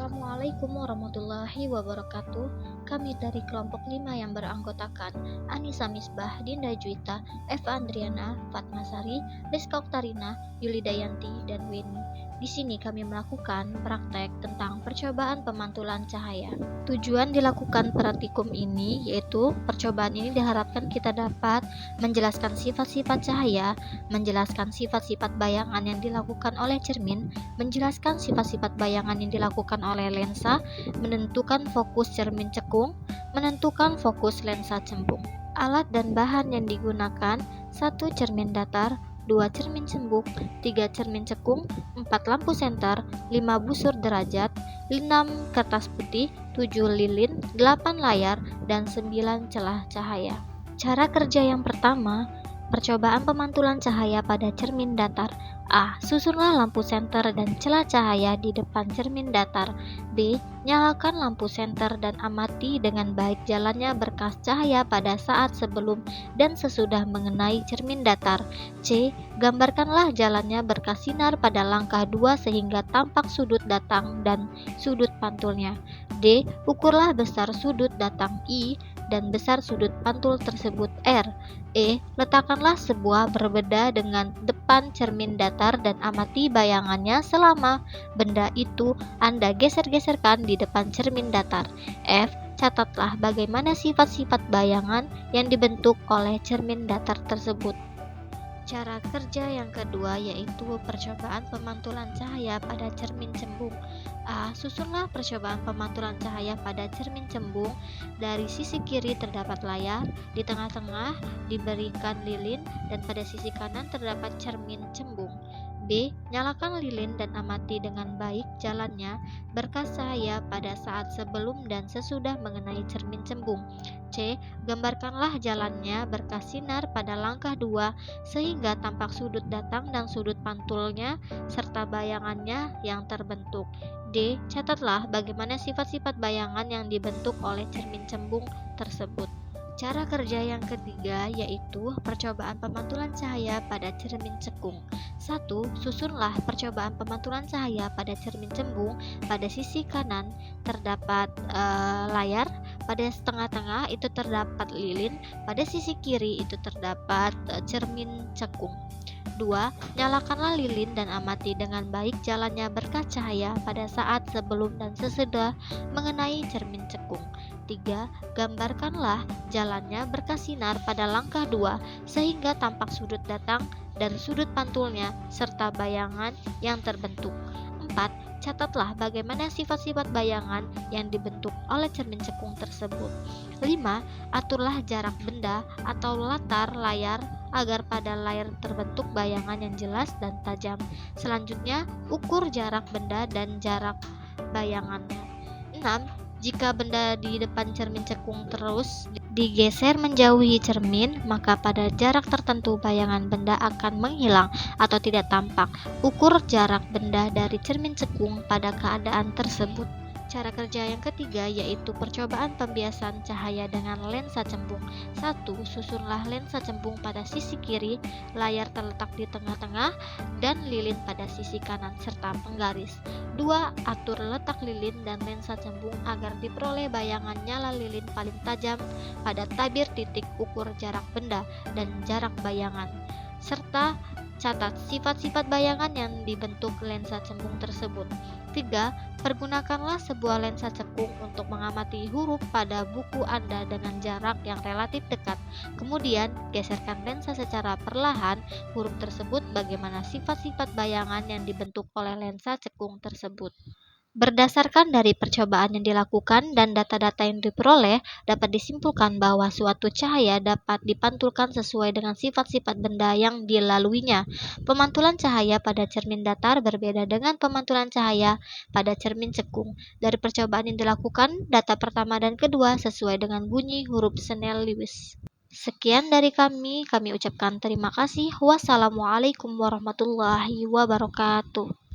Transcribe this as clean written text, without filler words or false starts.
Assalamualaikum warahmatullahi wabarakatuh. Kami dari kelompok 5 yang beranggotakan Anissa Misbah, Dinda Juwita, Eva Andriana, Fatma Sari, Rizka Oktarina, Yuli Dayanti, dan Weni. Di sini kami melakukan praktek tentang percobaan pemantulan cahaya. Tujuan dilakukan praktikum ini yaitu percobaan ini diharapkan kita dapat menjelaskan sifat-sifat cahaya, menjelaskan sifat-sifat bayangan yang dilakukan oleh cermin, menjelaskan sifat-sifat bayangan yang dilakukan oleh lensa, menentukan fokus cermin cekung, menentukan fokus lensa cembung. Alat dan bahan yang digunakan: 1 cermin datar, 2 cermin cembung, 3 cermin cekung, 4 lampu senter, 5 busur derajat, 6 kertas putih, 7 lilin, 8 layar, dan 9 celah cahaya. Cara kerja yang pertama, percobaan pemantulan cahaya pada cermin datar. A. Susunlah lampu senter dan celah cahaya di depan cermin datar. B. Nyalakan lampu senter dan amati dengan baik jalannya berkas cahaya pada saat sebelum dan sesudah mengenai cermin datar. C. Gambarkanlah jalannya berkas sinar pada langkah 2 sehingga tampak sudut datang dan sudut pantulnya. D. Ukurlah besar sudut datang I dan besar sudut pantul tersebut R. E. Letakkanlah sebuah berbeda dengan depan cermin datar dan amati bayangannya selama benda itu Anda geser-geserkan di depan cermin datar. F. Catatlah bagaimana sifat-sifat bayangan yang dibentuk oleh cermin datar tersebut. Cara kerja yang kedua yaitu percobaan pemantulan cahaya pada cermin cembung. A. Susunlah percobaan pemantulan cahaya pada cermin cembung. Dari sisi kiri terdapat layar, di tengah-tengah diberikan lilin, dan pada sisi kanan terdapat cermin cembung. B. Nyalakan lilin dan amati dengan baik jalannya berkas cahaya pada saat sebelum dan sesudah mengenai cermin cembung. C. Gambarkanlah jalannya berkas sinar pada langkah 2 sehingga tampak sudut datang dan sudut pantulnya serta bayangannya yang terbentuk. D. Catatlah bagaimana sifat-sifat bayangan yang dibentuk oleh cermin cembung tersebut. Cara kerja yang ketiga yaitu percobaan pemantulan cahaya pada cermin cekung. 1. Susunlah percobaan pemantulan cahaya pada cermin cembung. Pada sisi kanan terdapat layar, pada tengah-tengah itu terdapat lilin, pada sisi kiri itu terdapat cermin cekung. 2. Nyalakanlah lilin dan amati dengan baik jalannya berkas cahaya pada saat sebelum dan sesudah mengenai cermin cekung. 3. Gambarkanlah jalannya berkas sinar pada langkah 2 sehingga tampak sudut datang dan sudut pantulnya serta bayangan yang terbentuk. 4. Catatlah bagaimana sifat-sifat bayangan yang dibentuk oleh cermin cekung tersebut. 5. Aturlah jarak benda atau latar layar agar pada layar terbentuk bayangan yang jelas dan tajam. Selanjutnya, ukur jarak benda dan jarak bayangannya. 6. Jika benda di depan cermin cekung terus digeser menjauhi cermin, maka pada jarak tertentu bayangan benda akan menghilang atau tidak tampak. Ukur jarak benda dari cermin cekung pada keadaan tersebut. Cara kerja yang ketiga yaitu percobaan pembiasan cahaya dengan lensa cembung. 1. Susunlah lensa cembung pada sisi kiri, layar terletak di tengah-tengah, dan lilin pada sisi kanan serta penggaris. 2. Atur letak lilin dan lensa cembung agar diperoleh bayangan nyala lilin paling tajam pada tabir titik ukur jarak benda dan jarak bayangan, serta catat sifat-sifat bayangan yang dibentuk lensa cembung tersebut. 3. Pergunakanlah sebuah lensa cekung untuk mengamati huruf pada buku Anda dengan jarak yang relatif dekat. Kemudian, geserkan lensa secara perlahan huruf tersebut bagaimana sifat-sifat bayangan yang dibentuk oleh lensa cekung tersebut. Berdasarkan dari percobaan yang dilakukan dan data-data yang diperoleh, dapat disimpulkan bahwa suatu cahaya dapat dipantulkan sesuai dengan sifat-sifat benda yang dilaluinya. Pemantulan cahaya pada cermin datar berbeda dengan pemantulan cahaya pada cermin cekung. Dari percobaan yang dilakukan, data pertama dan kedua sesuai dengan bunyi huruf Snell-Lewis. Sekian dari kami ucapkan terima kasih. Wassalamualaikum warahmatullahi wabarakatuh.